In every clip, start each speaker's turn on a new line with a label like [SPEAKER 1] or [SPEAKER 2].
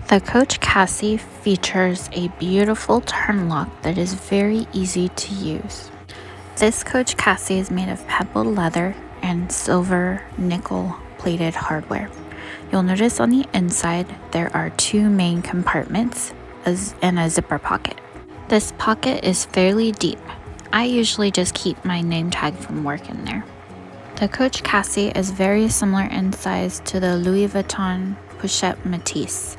[SPEAKER 1] The Coach Cassie features a beautiful turn lock that is very easy to use. This Coach Cassie is made of pebbled leather and silver nickel plated hardware. You'll notice on the inside there are two main compartments and a zipper pocket. This pocket is fairly deep. I usually just keep my name tag from work in there. The Coach Cassie is very similar in size to the Louis Vuitton Pochette Matisse.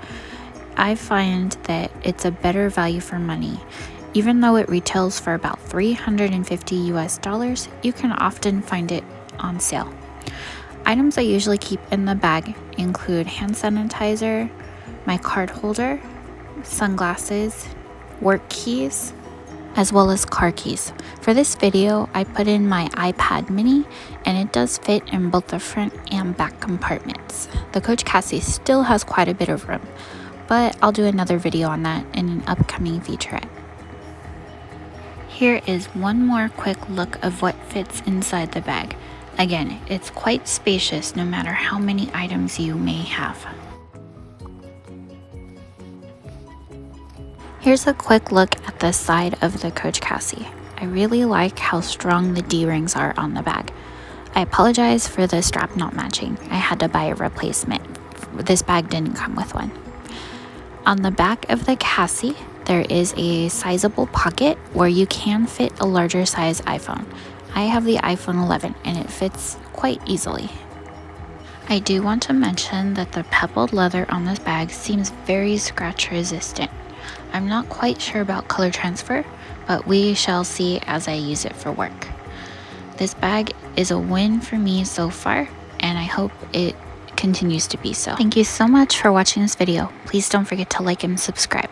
[SPEAKER 1] I find that it's a better value for money. Even though it retails for about $350 US, you can often find it on sale. Items I usually keep in the bag include hand sanitizer, my card holder, sunglasses, work keys, as well as car keys. For this video, I put in my iPad mini and it does fit in both the front and back compartments. The Coach Cassie still has quite a bit of room, but I'll do another video on that in an upcoming featurette. Here is one more quick look of what fits inside the bag. Again, it's quite spacious no matter how many items you may have. Here's a quick look at the side of the Coach Cassie. I really like how strong the D-rings are on the bag. I apologize for the strap not matching. I had to buy a replacement. This bag didn't come with one. On the back of the Cassie, there is a sizable pocket where you can fit a larger size iPhone. I have the iPhone 11 and it fits quite easily. I do want to mention that the pebbled leather on this bag seems very scratch resistant. I'm not quite sure about color transfer, but we shall see as I use it for work. This bag is a win for me so far, and I hope it continues to be so. Thank you so much for watching this video. Please don't forget to like and subscribe.